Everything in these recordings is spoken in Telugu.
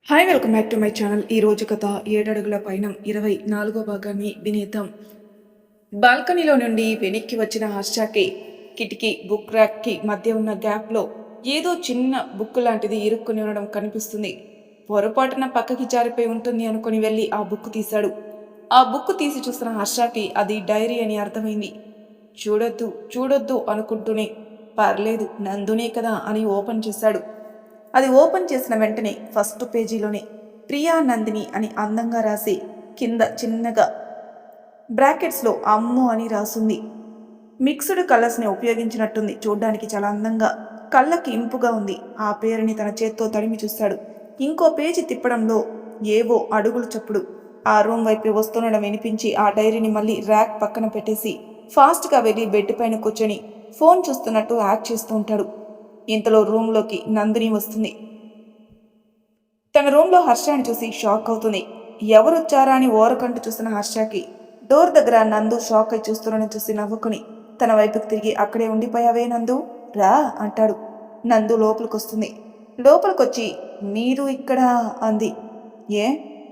Hi welcome back to my channel. ఈ రోజు కథ 7 అడుగుల పైన 24వ భాగాన్ని వినేద్దాం. బాల్కనీలో నుండి వెనక్కి వచ్చిన హర్షకి కిటికీ బుక్ ర్యాక్కి మధ్య ఉన్న గ్యాప్లో ఏదో చిన్న బుక్ లాంటిది ఇరుక్కుని ఉండడం కనిపిస్తుంది. పొరపాటున పక్కకి జారిపోయి ఉంటుంది అనుకుని వెళ్ళి ఆ బుక్ తీశాడు. ఆ బుక్ తీసి చూసిన హర్షకి అది డైరీ అని అర్థమైంది. చూడొద్దు చూడొద్దు అనుకుంటూనే పర్లేదు నందునే కదా అని ఓపెన్ చేశాడు. అది ఓపెన్ చేసిన వెంటనే ఫస్ట్ పేజీలోనే ప్రియా నందిని అని అందంగా రాసి కింద చిన్నగా బ్రాకెట్స్లో అమ్ము అని రాసుంది. మిక్స్డ్ కలర్స్ని ఉపయోగించినట్టుంది. చూడ్డానికి చాలా అందంగా కళ్ళకి ఇంపుగా ఉంది. ఆ పేరుని తన చేత్తో తడిమి చూశాడు. ఇంకో పేజీ తిప్పడంలో ఏవో అడుగులు చప్పుడు ఆ రూమ్ వైపు వస్తుండడం వినిపించి ఆ డైరీని మళ్ళీ ర్యాక్ పక్కన పెట్టేసి ఫాస్ట్గా వెళ్ళి బెడ్ పైన కూర్చొని ఫోన్ చూస్తున్నట్టు యాక్ట్ చేస్తూ ఉంటాడు. ఇంతలో రూమ్లోకి నందిని వస్తుంది. తన రూమ్లో హర్షని చూసి షాక్ అవుతుంది. ఎవరొచ్చారా అని ఓరకంటూ చూసిన హర్షకి డోర్ దగ్గర నందు షాక్ అయి చూస్తున్నాడని చూసి నవ్వుకుని తన వైపుకి తిరిగి అక్కడే ఉండిపోయావే నందు రా అంటాడు. నందు లోపలికొస్తుంది. లోపలికొచ్చి మీరు ఇక్కడ అంది. ఏ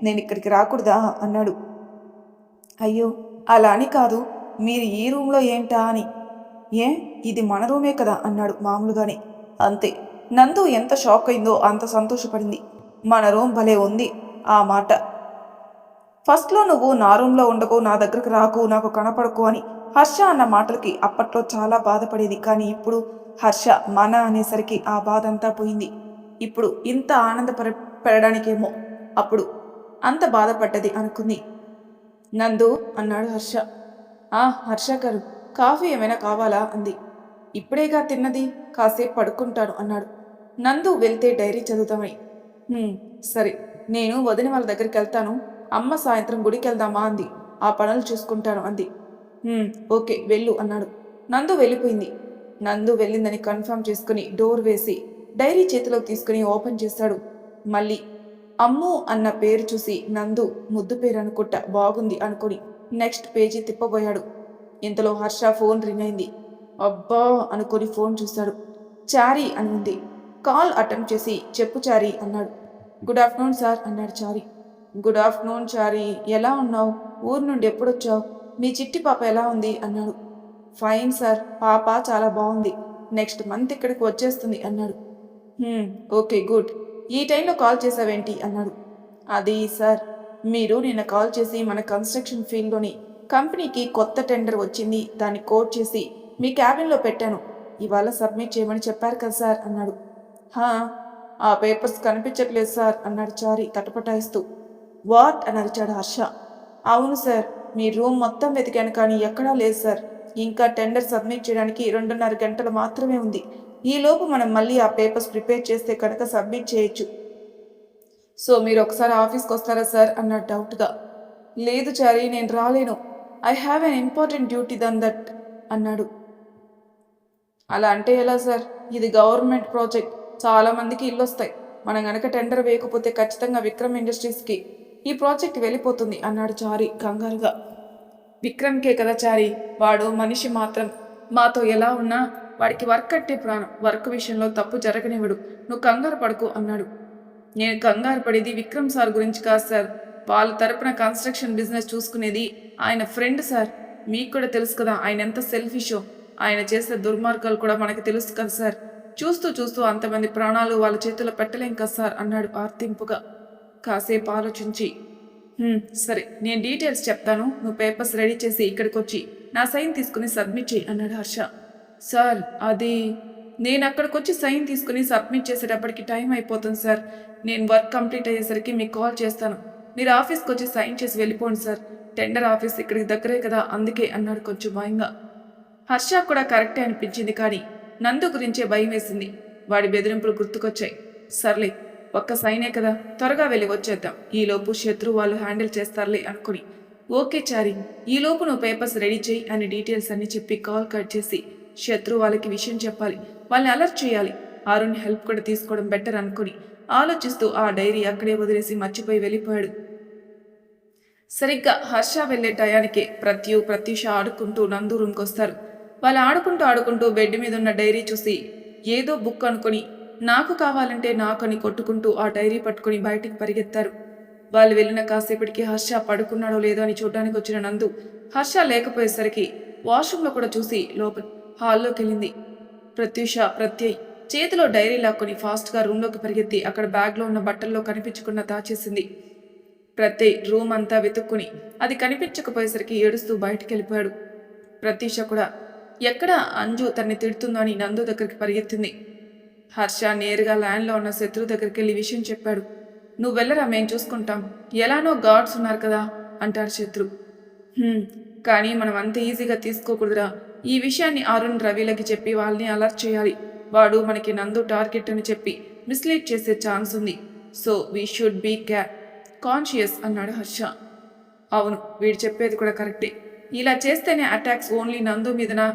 నేను ఇక్కడికి రాకూడదా అన్నాడు. అయ్యో అలా అని కాదు, మీరు ఈ రూమ్లో ఏంటా అని. ఏ ఇది మన రూమే కదా అన్నాడు మామూలుగానే. అంతే. నందు ఎంత షాక్ అయిందో అంత సంతోషపడింది. మన రూమ్ భలే ఉంది ఆ మాట. ఫస్ట్లో నువ్వు నా రూమ్లో ఉండకు, నా దగ్గరకు రాకు, నాకు కనపడకు అని హర్ష అన్న మాటలకి అప్పట్లో చాలా బాధపడేది. కానీ ఇప్పుడు హర్ష మన అనేసరికి ఆ బాధ అంతా పోయింది. ఇప్పుడు ఇంత పెరడానికేమో అప్పుడు అంత బాధపడ్డది అనుకుంది. నందు అన్నాడు హర్ష. హర్ష గారు కాఫీ ఏమైనా కావాలా అంది. ఇప్పుడేగా తిన్నది, కాసేపు పడుకుంటాను అన్నాడు. నందు వెళ్తే డైరీ చదువుతామని. సరే నేను వదిన వాళ్ళ దగ్గరికి వెళ్తాను, అమ్మ సాయంత్రం గుడికి వెళ్దామా అంది. ఆ పనులు చూసుకుంటాను అంది. ఓకే వెళ్ళు అన్నాడు. నందు వెళ్ళిపోయింది. నందు వెళ్ళిందని కన్ఫర్మ్ చేసుకుని డోర్ వేసి డైరీ చేతిలోకి తీసుకుని ఓపెన్ చేశాడు. మళ్ళీ అమ్ము అన్న పేరు చూసి నందు ముద్దు పేరు అనుకుంటా బాగుంది అనుకుని నెక్స్ట్ పేజీ తిప్పబోయాడు. ఇంతలో హర్ష ఫోన్ రింగ్ అయింది. అబ్బా అనుకొని ఫోన్ చూశాడు. చారీ అని ఉంది. కాల్ అటెంప్ట్ చేసి చెప్పు చారీ అన్నాడు. గుడ్ ఆఫ్టర్నూన్ సార్ అన్నాడు చారీ. గుడ్ ఆఫ్టర్నూన్ చారీ, ఎలా ఉన్నావు? ఊరు నుండి ఎప్పుడొచ్చావు? మీ చిట్టి పాప ఎలా ఉంది అన్నాడు. ఫైన్ సార్, పాప చాలా బాగుంది, నెక్స్ట్ మంత్ ఇక్కడికి వచ్చేస్తుంది అన్నాడు. Okay good. ఈ టైంలో కాల్ చేసావేంటి అన్నాడు. అది సార్, మీరు నిన్న కాల్ చేసి మన కన్స్ట్రక్షన్ ఫీల్డ్లోని కంపెనీకి కొత్త టెండర్ వచ్చింది, దాన్ని కోట్ చేసి మీ క్యాబిన్లో పెట్టాను, ఇవాళ సబ్మిట్ చేయమని చెప్పారు కదా సార్ అన్నాడు. ఆ పేపర్స్ కనిపించట్లేదు సార్ అన్నాడు చారీ తటపటాయిస్తూ. వాట్ అని అరిచాడు హర్ష. అవును సార్, మీ రూమ్ మొత్తం వెతికాను కానీ ఎక్కడా లేదు సార్. ఇంకా టెండర్ సబ్మిట్ చేయడానికి 2.5 గంటలు మాత్రమే ఉంది. ఈలోపు మనం మళ్ళీ ఆ పేపర్స్ ప్రిపేర్ చేస్తే కనుక సబ్మిట్ చేయొచ్చు. సో మీరు ఒకసారి ఆఫీస్కి వస్తారా సార్ అన్నాడు డౌట్గా. లేదు చారీ, నేను రాలేను, I have an important duty than that అన్నాడు. అలా అంటే ఎలా సార్? ఇది గవర్నమెంట్ ప్రాజెక్ట్, చాలామందికి ఇల్లు వస్తాయి. మనం గనక టెండర్ వేయకపోతే ఖచ్చితంగా విక్రమ్ ఇండస్ట్రీస్కి ఈ ప్రాజెక్ట్ వెళ్ళిపోతుంది అన్నాడు చారీ కంగారుగా. విక్రమ్కే కదా చారీ, వాడు మనిషి మాత్రం. మాతో ఎలా ఉన్నా వాడికి వర్క్ అంటే ప్రాణం. వర్క్ విషయంలో తప్పు జరగనివ్వడు, నువ్వు కంగారు పడుకో అన్నాడు. నేను కంగారు పడేది విక్రమ్ సార్ గురించి కాదు సార్, వాళ్ళ తరపున కన్స్ట్రక్షన్ బిజినెస్ చూసుకునేది ఆయన ఫ్రెండ్ సార్. మీకు కూడా తెలుసు కదా ఆయన ఎంత సెల్ఫిషో. ఆయన చేసే దుర్మార్గాలు కూడా మనకి తెలుసు కదా సార్. చూస్తూ చూస్తూ అంతమంది ప్రాణాలు వాళ్ళ చేతిలో పెట్టలేం కదా సార్ అన్నాడు ఆర్తింపుగా. కాసేపు ఆలోచించి సరే నేను డీటెయిల్స్ చెప్తాను, నువ్వు పేపర్స్ రెడీ చేసి ఇక్కడికి వచ్చి నా సైన్ తీసుకుని సబ్మిట్ చేయి అన్నాడు హర్ష. సార్ అది నేను అక్కడికి వచ్చి సైన్ తీసుకుని సబ్మిట్ చేసేటప్పటికి టైం అయిపోతుంది సార్. నేను వర్క్ కంప్లీట్ అయ్యేసరికి మీకు కాల్ చేస్తాను, మీరు ఆఫీస్కి వచ్చి సైన్ చేసి వెళ్ళిపోండి సార్. టెండర్ ఆఫీస్ ఇక్కడికి దగ్గరే కదా అందుకే అన్నాడు కొంచెం భయంగా. హర్ష కూడా కరెక్టే అనిపించింది కానీ నందు గురించే భయం వేసింది. వాడి బెదిరింపులు గుర్తుకొచ్చాయి. సర్లే ఒక్క సైనే కదా, త్వరగా వెళ్ళి వచ్చేద్దాం, ఈలోపు శత్రు వాళ్ళు హ్యాండిల్ చేస్తారులే అనుకుని. ఓకే చారీ, ఈలోపు నువ్వు పేపర్స్ రెడీ చేయి అని డీటెయిల్స్ అన్ని చెప్పి కాల్ కట్ చేసి శత్రు వాళ్ళకి విషయం చెప్పాలి, వాళ్ళని అలర్ట్ చేయాలి, అరుణ్ హెల్ప్ కూడా తీసుకోవడం బెటర్ అనుకుని ఆలోచిస్తూ ఆ డైరీ అక్కడే వదిలేసి మర్చిపోయి వెళ్ళిపోయాడు. సరిగ్గా హర్ష వెళ్లే టయానికే ప్రత్యూష ఆడుకుంటూ నందు రూమ్కి వస్తారు. వాళ్ళు ఆడుకుంటూ బెడ్ మీద ఉన్న డైరీ చూసి ఏదో బుక్ అనుకుని నాకు కావాలంటే నాకని కొట్టుకుంటూ ఆ డైరీ పట్టుకుని బయటికి పరిగెత్తారు. వాళ్ళు వెళ్ళిన కాసేపటికి హర్ష పడుకున్నాడో లేదో అని చూడడానికి వచ్చిన నందు హర్ష లేకపోయేసరికి వాష్రూమ్లో కూడా చూసి లోపల హాల్లోకి వెళ్ళింది. ప్రత్యయ్ చేతిలో డైరీ లాక్కొని ఫాస్ట్గా రూమ్లోకి పరిగెత్తి అక్కడ బ్యాగ్లో ఉన్న బట్టల్లో కనిపించకుండా దాచేసింది. ప్రత్యయ్ రూమ్ అంతా వెతుక్కుని అది కనిపించకపోయేసరికి ఏడుస్తూ బయటికి వెళ్ళిపోయాడు. ప్రత్యూష కూడా ఎక్కడ అంజు తన్ని తిడుతుందో అని నందు దగ్గరికి పరిగెత్తింది. హర్ష నేరుగా ల్యాండ్లో ఉన్న శత్రు దగ్గరికి వెళ్ళి విషయం చెప్పాడు. నువ్వు వెళ్ళరా, మేం చూసుకుంటాం, ఎలానో గాడ్స్ ఉన్నారు కదా అంటాడు శత్రు. కానీ మనం అంత ఈజీగా తీసుకోకూడదురా. ఈ విషయాన్ని అరుణ్ రవిలకి చెప్పి వాళ్ళని అలర్ట్ చేయాలి. వాడు మనకి నందు టార్గెట్ అని చెప్పి మిస్లీడ్ చేసే ఛాన్స్ ఉంది. So we should be conscious అన్నాడు హర్ష. అవును, వీడు చెప్పేది కూడా కరెక్టే. ఇలా చేస్తేనే అటాక్స్ ఓన్లీ నందు మీదనా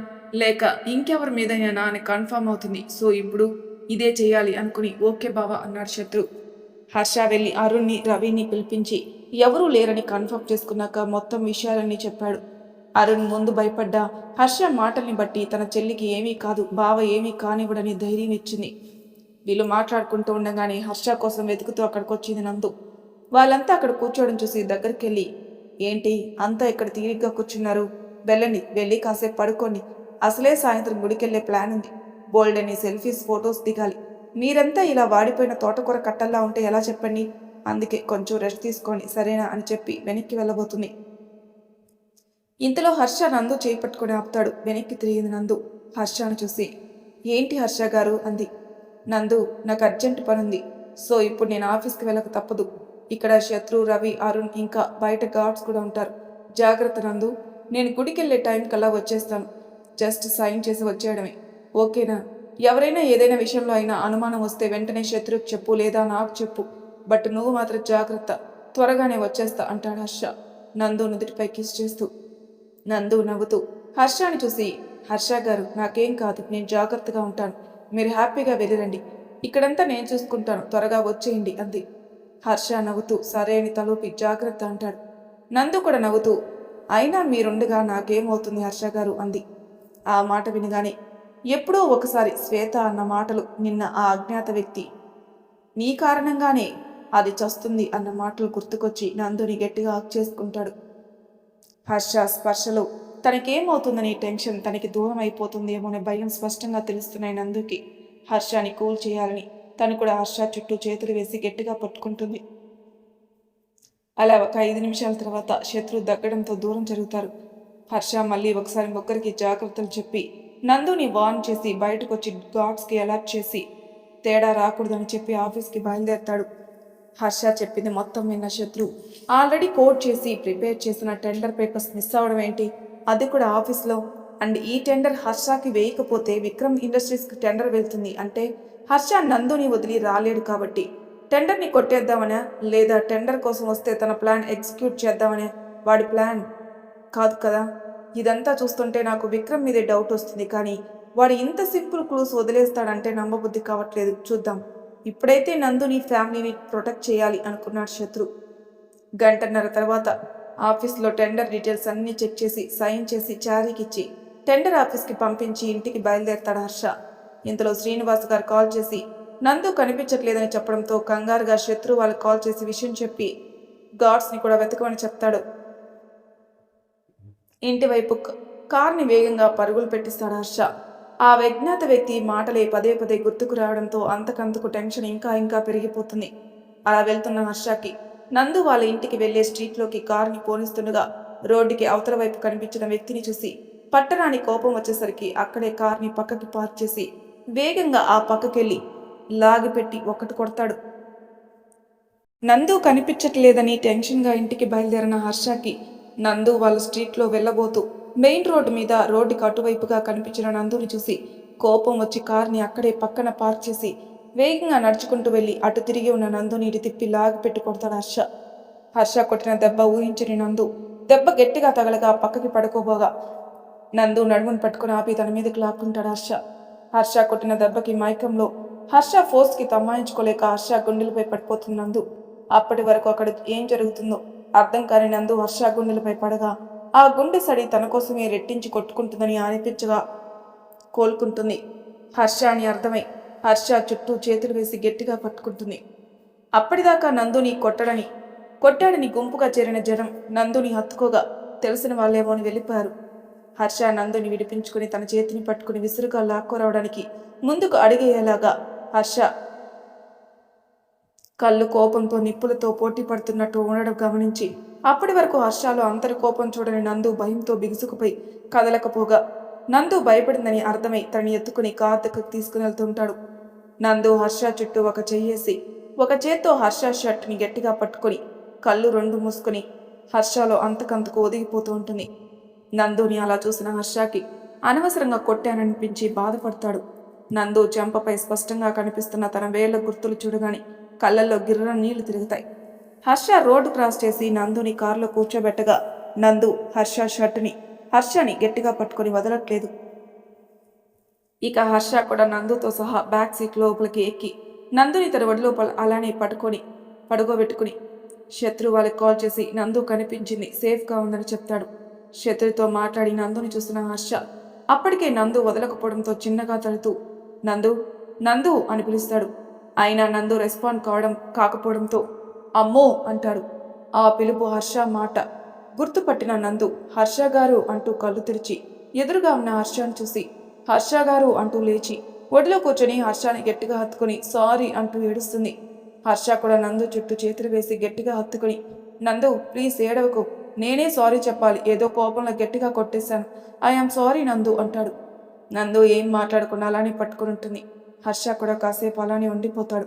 లేక ఇంకెవరి మీదైనా అని కన్ఫర్మ్ అవుతుంది. సో ఇప్పుడు ఇదే చేయాలి అనుకుని ఓకే బావా అన్నాడు శత్రు. హర్ష వెళ్ళి అరుణ్ని రవిని పిలిపించి ఎవరూ లేరని కన్ఫర్మ్ చేసుకున్నాక మొత్తం విషయాలన్నీ చెప్పాడు. అరుణ్ ముందు భయపడ్డా హర్ష మాటల్ని బట్టి తన చెల్లికి ఏమీ కాదు, బావ ఏమీ కానివ్వడని ధైర్యం ఇచ్చింది. వీళ్ళు మాట్లాడుకుంటూ ఉండగానే హర్ష కోసం వెతుకుతూ అక్కడికి వచ్చింది నందు. వాళ్ళంతా అక్కడ కూర్చోవడం చూసి దగ్గరికి వెళ్ళి, ఏంటి అంతా ఇక్కడ తీరిగ్గా కూర్చున్నారు, వెళ్ళండి, వెళ్ళి కాసేపు పడుకోండి, అసలే సాయంత్రం గుడికెళ్లే ప్లాన్ ఉంది, బోల్డని సెల్ఫీస్ ఫొటోస్ దిగాలి, మీరంతా ఇలా వాడిపోయిన తోటకూర కట్టల్లా ఉంటే ఎలా చెప్పండి, అందుకే కొంచెం రెస్ట్ తీసుకోండి సరేనా అని చెప్పి వెనక్కి వెళ్ళబోతుంది. ఇంతలో హర్ష నందు చేయి పట్టుకుని ఆపుతాడు. వెనక్కి తిరిగింది నందు హర్షను చూసి. ఏంటి హర్ష గారు అంది. నందు, నాకు అర్జెంట్ పనుంది, సో ఇప్పుడు నేను ఆఫీస్కి వెళ్ళక తప్పదు. ఇక్కడ శత్రు, రవి, అరుణ్ ఇంకా బయట గార్డ్స్ కూడా ఉంటారు. జాగ్రత్త నందు, నేను గుడికెళ్ళే టైం కల్లా వచ్చేస్తాను, జస్ట్ సైన్ చేసి వచ్చేయడమే, ఓకేనా? ఎవరైనా ఏదైనా విషయంలో అయినా అనుమానం వస్తే వెంటనే శత్రుకు చెప్పు లేదా నాకు చెప్పు, బట్ నువ్వు మాత్రం జాగ్రత్త, త్వరగానే వచ్చేస్తా అంటాడు హర్ష నందు నుదుటిపై కిస్ చేస్తూ. నందు నవ్వుతూ హర్షని చూసి, హర్ష గారు నాకేం కాదు, నేను జాగ్రత్తగా ఉంటాను, మీరు హ్యాపీగా వెళ్ళిరండి, ఇక్కడంతా నేను చూసుకుంటాను, త్వరగా వచ్చేయండి అంది. హర్ష నవ్వుతూ సరే అని తలూపి జాగ్రత్త అంటాడు. నందు కూడా నవ్వుతూ అయినా మీరుండగా నాకేమవుతుంది హర్ష గారు అంది. ఆ మాట వినగానే ఎప్పుడో ఒకసారి శ్వేత అన్న మాటలు, నిన్న ఆ అజ్ఞాత వ్యక్తి నీ కారణంగానే అది చస్తుంది అన్న మాటలు గుర్తుకొచ్చి నందుని గట్టిగా హక్ చేసుకుంటాడు. హర్ష స్పర్శలో తనకేమవుతుందని టెన్షన్, తనకి దూరం అయిపోతుందేమోనే భయం స్పష్టంగా తెలుస్తున్నాయి నందుకి. హర్షని కూల్ చేయాలని తను కూడా హర్ష చుట్టూ చేతులు వేసి గట్టిగా పట్టుకుంటుంది. అలా ఒక 5 నిమిషాల తర్వాత శత్రు దగ్గడంతో దూరం జరుగుతారు. హర్ష మళ్ళీ ఒకసారి ముగ్గురికి జాగ్రత్తలు చెప్పి నందుని వార్న్ చేసి బయటకు వచ్చి గార్డ్స్కి అలర్ట్ చేసి తేడా రాకూడదని చెప్పి ఆఫీస్కి బయలుదేరతాడు. హర్ష చెప్పింది మొత్తం విన్న శత్రు ఆల్రెడీ కోడ్ చేసి ప్రిపేర్ చేసిన టెండర్ పేపర్స్ మిస్ అవడం ఏంటి, అది కూడా ఆఫీస్లో, అండ్ ఈ టెండర్ హర్షకి వేయకపోతే విక్రమ్ ఇండస్ట్రీస్కి టెండర్ వెళ్తుంది, అంటే హర్ష నందుని వదిలి రాలేడు కాబట్టి టెండర్ని కొట్టేద్దామనే లేదా టెండర్ కోసం వస్తే తన ప్లాన్ ఎగ్జిక్యూట్ చేద్దామనే వాడి ప్లాన్ కాదు కదా. ఇదంతా చూస్తుంటే నాకు విక్రమ్ మీదే డౌట్ వస్తుంది, కానీ వాడు ఇంత సింపుల్ క్లూస్ వదిలేస్తాడంటే నమ్మబుద్ధి కావట్లేదు, చూద్దాం. ఇప్పుడైతే నందుని ఫ్యామిలీని ప్రొటెక్ట్ చేయాలి అనుకున్నాడు శత్రు. గంటన్నర తర్వాత ఆఫీస్లో టెండర్ డీటెయిల్స్ అన్నీ చెక్ చేసి సైన్ చేసి చారీకిచ్చి టెండర్ ఆఫీస్కి పంపించి ఇంటికి బయలుదేరతాడు హర్ష. ఇంతలో శ్రీనివాస్ గారు కాల్ చేసి నందు కనిపించట్లేదని చెప్పడంతో కంగారుగా శత్రు వాళ్ళకి కాల్ చేసి విషయం చెప్పి గార్డ్స్ని కూడా వెతకమని చెప్తాడు. ఇంటివైపు కార్ని వేగంగా పరుగులు పెట్టిస్తాడు హర్ష. ఆ అజ్ఞాత వ్యక్తి మాటలే పదే పదే గుర్తుకు రావడంతో అంతకంతకు టెన్షన్ ఇంకా ఇంకా పెరిగిపోతుంది. అలా వెళ్తున్న హర్షకి నందు వాళ్ళ ఇంటికి వెళ్లే స్ట్రీట్లోకి కార్ని పోనిస్తుండగా రోడ్డుకి అవతల వైపు కనిపించిన వ్యక్తిని చూసి పట్టరాని కోపం వచ్చేసరికి అక్కడే కార్ని పక్కకి పార్క్ చేసి వేగంగా ఆ పక్కకెళ్ళి లాగిపెట్టి ఒకటి కొడతాడు. నందు కనిపించట్లేదని టెన్షన్గా ఇంటికి బయలుదేరిన హర్షకి నందు వాళ్ళ స్ట్రీట్లో వెళ్ళబోతూ మెయిన్ రోడ్డు మీద రోడ్డుకి అటువైపుగా కనిపించిన నందుని చూసి కోపం వచ్చి కార్ని అక్కడే పక్కన పార్క్ చేసి వేగంగా నడుచుకుంటూ వెళ్ళి అటు తిరిగి ఉన్న నందుని ఇటు తిప్పి లాగిపెట్టి కొడతాడు హర్ష. హర్ష కొట్టిన దెబ్బ ఊహించని నందు దెబ్బ గట్టిగా తగలగా పక్కకి పడుకోబోగా నందు నడుమును పట్టుకుని ఆపి తన మీదకి లాక్కుంటాడు హర్ష. హర్ష కొట్టిన దెబ్బకి మైకంలో హర్ష ఫోర్స్కి తమ్మాయించుకోలేక హర్ష గుండెలపై పడిపోతుంది నందు. అప్పటి వరకు అక్కడ ఏం జరుగుతుందో అర్థం కాని నందు హర్ష గుండెలపై పడగా ఆ గుండె సడి తన కోసమే రెట్టించి కొట్టుకుంటుందని అనిపించగా కోలుకుంటుంది. హర్ష అని అర్థమై హర్ష చుట్టూ చేతులు వేసి గట్టిగా పట్టుకుంటుంది. అప్పటిదాకా నందుని కొట్టాడని గుంపుగా చేరిన జనం నందుని హత్తుకోగా తెలిసిన వాళ్ళేమో అని వెళ్ళిపోయారు. హర్ష నందుని విడిపించుకుని తన చేతిని పట్టుకుని విసురుగా లాక్కోరావడానికి ముందుకు అడిగేలాగా హర్ష కళ్ళు కోపంతో నిప్పులతో పోటీ పడుతున్నట్టు ఉండడం గమనించి అప్పటి వరకు హర్షలో అంతరి కోపం చూడని నందు భయంతో బిగుసుకుపోయి కదలకపోగా నందు భయపడిందని అర్థమై తనని ఎత్తుకుని కార్ దగ్గరకు తీసుకుని వెళ్తుంటాడు. నందు హర్ష చుట్టూ ఒక చెయ్యేసి ఒక చేత్తో హర్ష షర్ట్ని గట్టిగా పట్టుకొని కళ్ళు రెండు మూసుకుని హర్షలో అంతకంతకు ఒదిగిపోతూ ఉంటుంది. నందుని అలా చూసిన హర్షకి అనవసరంగా కొట్టాననిపించి బాధపడతాడు. నందు చెంపపై స్పష్టంగా కనిపిస్తున్న తన వేళ్ల గుర్తులు చూడగానే కళ్ళల్లో గిర్ర నీళ్లు తిరుగుతాయి. హర్ష రోడ్డు క్రాస్ చేసి నందుని కారులో కూర్చోబెట్టగా నందు హర్షని గట్టిగా పట్టుకొని వదలట్లేదు. ఇక హర్ష కూడా నందుతో సహా బ్యాక్ సీట్ లోపలికి ఎక్కి నందుని తన ఒడిలోపల అలానే పడుకోబెట్టుకుని శత్రు వాళ్ళకి కాల్ చేసి నందు కనిపించింది, సేఫ్గా ఉందని చెప్తాడు. శత్రుతో మాట్లాడి నందుని చూసిన హర్ష అప్పటికే నందు వదలకపోవడంతో చిన్నగా తడుతూ నందు నందు అని పిలుస్తాడు. అయినా నందు రెస్పాండ్ కాకపోవడంతో అమ్మో అంటాడు. ఆ పిలుపు హర్ష మాట గుర్తుపట్టిన నందు హర్ష గారు అంటూ కళ్ళు తెరిచి ఎదురుగా ఉన్న హర్షను చూసి హర్ష గారు అంటూ లేచి ఒడిలో కూర్చొని హర్షని గట్టిగా హత్తుకుని సారీ అంటూ ఏడుస్తుంది. హర్ష కూడా నందు చుట్టూ చేతులు వేసి గట్టిగా హత్తుకుని నందు ప్లీజ్ ఏడవకు, నేనే సారీ చెప్పాలి, ఏదో కోపంలో గట్టిగా కొట్టేశాను, ఐఆమ్ సారీ నందు అంటాడు. నందు ఏం మాట్లాడకుండా అలానే పట్టుకుని ఉంటుంది. హర్ష కూడా కాసేపు అలానే ఉండిపోతాడు.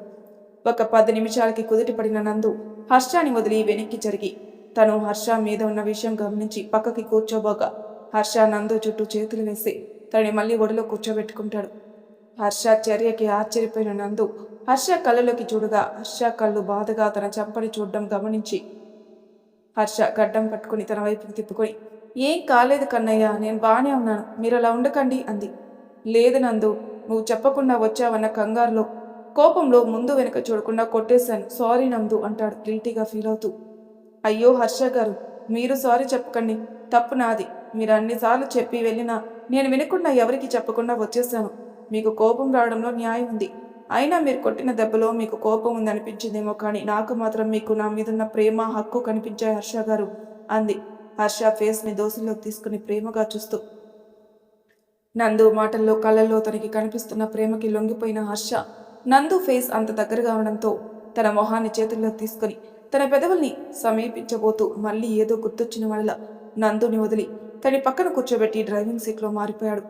ఒక 10 నిమిషాలకి కుదుటిపడిన నందు హర్షని వదిలి వెనక్కి జరిగి తను హర్ష మీద ఉన్న విషయం గమనించి పక్కకి కూర్చోబోగా హర్ష నందు చుట్టూ చేతులు వేసి తనని మళ్ళీ ఒడిలో కూర్చోబెట్టుకుంటాడు. హర్ష చర్యకి ఆశ్చర్యపోయిన నందు హర్ష కళ్ళలోకి చూడగా హర్ష కళ్ళు బాధగా తన చంపని చూడడం గమనించి హర్ష గడ్డం పట్టుకుని తన వైపుకి తిప్పుకొని ఏం కాలేదు కన్నయ్య, నేను బాగానే ఉన్నాను, మీరు అలా ఉండకండి అంది. లేదు నందు, నువ్వు చెప్పకుండా వచ్చావన్న కంగారులో కోపంలో ముందు వెనుక చూడకుండా కొట్టేశాను, సారీ నందు అంటాడు గిల్టీగా ఫీల్ అవుతూ. అయ్యో హర్ష గారు, మీరు సారీ చెప్పకండి, తప్పు నాది, మీరు అన్నిసార్లు చెప్పి వెళ్ళినా నేను వినకుండా ఎవరికి చెప్పకుండా వచ్చేసాను. మీకు కోపం రావడంలో న్యాయం ఉంది, అయినా మీరు కొట్టిన దెబ్బలో మీకు కోపం ఉందనిపించిందేమో, కానీ నాకు మాత్రం మీకు నా మీదున్న ప్రేమ హక్కు కనిపించాయి హర్ష గారు అంది హర్ష ఫేస్ని దోశలోకి తీసుకుని ప్రేమగా చూస్తూ. నందు మాటల్లో కళ్ళల్లో తనకి కనిపిస్తున్న ప్రేమకి లొంగిపోయిన హర్ష నందు ఫేస్ అంత దగ్గరగా ఉండడంతో తన మొహాన్ని చేతుల్లోకి తీసుకుని తన పెదవుల్ని సమీపించబోతూ మళ్ళీ ఏదో గుర్తొచ్చిన వాళ్ళ నందుని వదిలి తన పక్కన కూర్చోబెట్టి డ్రైవింగ్ సీట్లో మారిపోయాడు.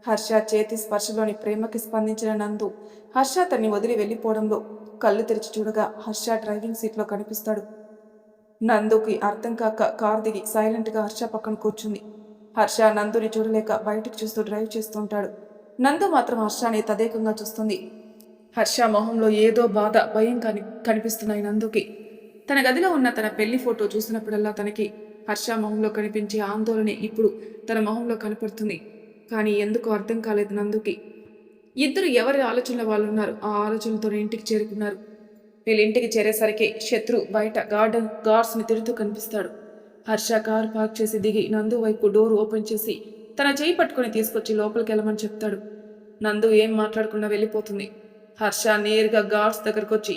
హర్ష చేతి స్పర్శలోని ప్రేమకి స్పందించిన నందు హర్ష తన్ని వదిలి వెళ్ళిపోవడంలో కళ్ళు తెరిచి చూడగా హర్ష డ్రైవింగ్ సీట్లో కనిపిస్తాడు. నందుకి అర్థం కాక కారు దిగి సైలెంట్గా హర్ష పక్కన కూర్చుంది. హర్ష నందుని చూడలేక బయటకు చూస్తూ డ్రైవ్ చేస్తుంటాడు. నందు మాత్రం హర్షని తదేకంగా చూస్తుంది. హర్ష మొహంలో ఏదో బాధ, భయం కనిపిస్తున్నాయి నందుకి. తన గదిలో ఉన్న తన పెళ్లి ఫోటో చూసినప్పుడల్లా తనకి హర్ష మొహంలో కనిపించే ఆందోళన ఇప్పుడు తన మొహంలో కనపడుతుంది. కానీ ఎందుకు అర్థం కాలేదు నందుకి. ఇద్దరు ఎవరి ఆలోచనలో వాళ్ళు ఉన్నారు. ఆ ఆలోచనలతో ఇంటికి చేరుకున్నారు. వీళ్ళింటికి చేరేసరికి శత్రు బయట గార్డ్స్ని తిడుతూ కనిపిస్తాడు. హర్ష కారు పార్క్ చేసి దిగి నందు వైపు డోర్ ఓపెన్ చేసి తన చేయి పట్టుకుని తీసుకొచ్చి లోపలికి వెళ్ళమని చెప్తాడు. నందు ఏం మాట్లాడకుండా వెళ్ళిపోతుంది. హర్ష నేరుగా గార్డ్స్ దగ్గరకు వచ్చి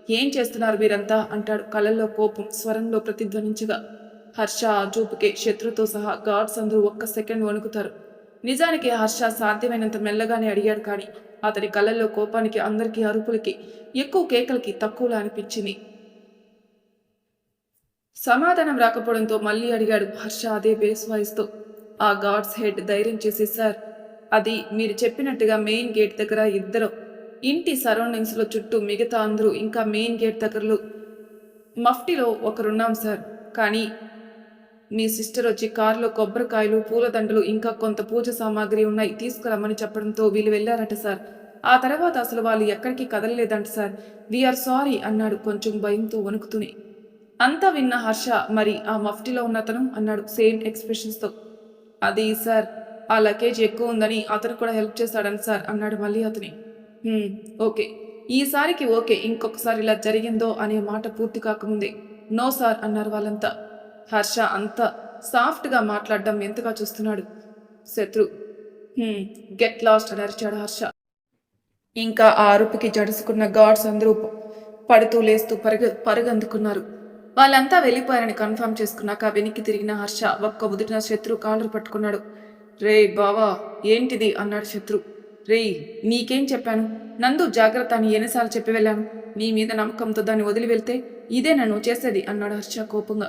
ఏం చేస్తున్నారు మీరంతా అంటాడు. కళ్ళల్లో కోపం స్వరంలో ప్రతిధ్వనించగా హర్ష ఆ చూపుకే శత్రుతో సహా గార్డ్స్ అందరూ ఒక్క సెకండ్ వణుకుతారు. నిజానికి హర్ష సాధ్యమైనంత మెల్లగానే అడిగాడు, కానీ అతని కళ్ళల్లో కోపానికి అందరికీ అరుపులకి ఎక్కువ కేకలకి తక్కువలా అనిపించింది. సమాధానం రాకపోవడంతో మళ్ళీ అడిగాడు హర్ష అదే బేస్ వాయిస్తో. ఆ గార్డ్స్ హెడ్ ధైర్యం చేసి సార్, అది మీరు చెప్పినట్టుగా మెయిన్ గేట్ దగ్గర ఇద్దరు, ఇంటి సరౌండింగ్స్లో చుట్టూ మిగతా అందరూ, ఇంకా మెయిన్ గేట్ దగ్గరలో మఫ్టీలో ఒకరున్నాం సార్. కానీ మీ సిస్టర్ వచ్చి కారులో కొబ్బరికాయలు, పూలదండలు, ఇంకా కొంత పూజ సామాగ్రి ఉన్నాయి తీసుకురమ్మని చెప్పడంతో వీళ్ళు వెళ్ళారట సార్. ఆ తర్వాత అసలు వాళ్ళు ఎక్కడికి కదలలేదంట సార్. వీఆర్ సారీ అన్నాడు కొంచెం భయంతో వణుకుతూనే. అంతా విన్న హర్ష మరి ఆ మఫ్టీలో ఉన్నతను అన్నాడు సేమ్ ఎక్స్ప్రెషన్స్తో. అది సార్, ఆ లగేజ్ ఎక్కువ ఉందని అతను కూడా హెల్ప్ చేశాడని సార్ అన్నాడు మళ్ళీ అతని. ఓకే, ఈసారికి ఓకే, ఇంకొకసారి ఇలా జరిగిందో అనే మాట పూర్తి కాకముందే నో సార్ అన్నారు వాళ్ళంతా. హర్ష అంత సాఫ్ట్గా మాట్లాడడం ఎంతగా చూస్తున్నాడు. శత్రు గెట్ లాస్ట్ అని అరిచాడు హర్ష. ఇంకా ఆ అరుపుకి జడుసుకున్న గార్డ్స్ అందరూ పడుతూ లేస్తూ పరుగందుకున్నారు. వాళ్ళంతా వెళ్ళిపోయారని కన్ఫర్మ్ చేసుకున్నాక వెనక్కి తిరిగిన హర్ష ఒక్క ఉదిరిన శత్రు కాలర్ పట్టుకున్నాడు. రే బావా, ఏంటిది అన్నాడు శత్రు. రేయ్, నీకేం చెప్పాను? నందు జాగ్రత్త అని ఎన్నిసార్లు చెప్పి వెళ్ళాను? నీ మీద నమ్మకంతో దాన్ని వదిలి వెళ్తే ఇదే నన్ను చేసేది అన్నాడు హర్ష కోపంగా.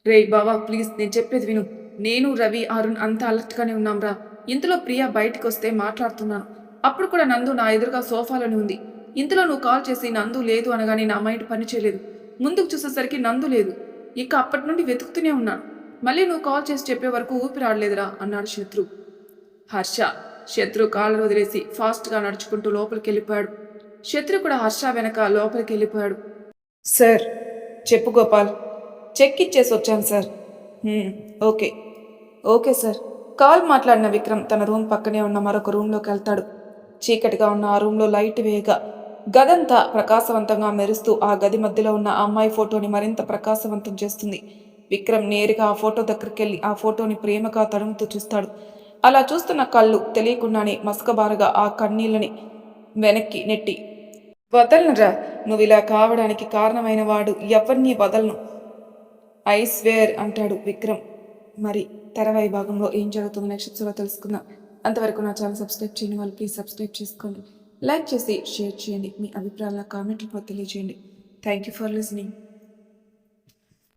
రేయ్ బావా, ప్లీజ్ నేను చెప్పేది విను. నేను, రవి, అరుణ్ అంతా అలర్ట్గానే ఉన్నాంరా. ఇంతలో ప్రియా బయటకు వస్తే మాట్లాడుతున్నాను. అప్పుడు కూడా నందు నా ఎదురుగా సోఫాలోనే ఉంది. ఇంతలో నువ్వు కాల్ చేసి నందు లేదు అనగానే నా మైండ్ పని చేయలేదు. ముందుకు చూసేసరికి నందు లేదు. ఇక అప్పటి నుండి వెతుకుతూనే ఉన్నాను. మళ్ళీ నువ్వు కాల్ చేసి చెప్పే వరకు ఊపిరాడలేదురా అన్నాడు శత్రు. హర్ష శత్రు కాళ్ళు వదిలేసి ఫాస్ట్గా నడుచుకుంటూ లోపలికి వెళ్ళిపోయాడు. శత్రు కూడా హర్ష వెనక లోపలికి వెళ్ళిపోయాడు. సార్, చెప్పు గోపాల్. చెక్ ఇచ్చేసి వచ్చాను sir. Okay. Okay sir. Call మాట్లాడిన విక్రమ్ తన రూమ్ పక్కనే ఉన్న మరొక రూమ్లోకి వెళ్తాడు. చీకటిగా ఉన్న ఆ రూమ్లో లైట్ వేయగా గదంతా ప్రకాశవంతంగా మెరుస్తూ ఆ గది మధ్యలో ఉన్న ఆ అమ్మాయి ఫోటోని మరింత ప్రకాశవంతం చేస్తుంది. విక్రమ్ నేరుగా ఆ ఫోటో దగ్గరికి వెళ్ళి ఆ ఫోటోని ప్రేమగా తడుముతూ చూస్తాడు. అలా చూస్తున్న కళ్ళు తెలియకుండానే మసకబారగా ఆ కన్నీళ్ళని వెనక్కి నెట్టి, వదలనురా, నువ్వు ఇలా కావడానికి కారణమైన వాడు ఎవరినీ వదలను, ఐ స్వేర్ అంటాడు విక్రమ్. మరి తెరవాయి భాగంలో ఏం జరుగుతుందో నెక్స్ట్ ఎపిసోడ్లో తెలుసుకుందాం. అంతవరకు నా ఛానల్ సబ్స్క్రైబ్ చేయని వాళ్ళు ప్లీజ్ సబ్స్క్రైబ్ చేసుకోండి. లైక్ చేసి షేర్ చేయండి. మీ అభిప్రాయాల కామెంట్ రూపంలో తెలియజేయండి. Thank you for listening.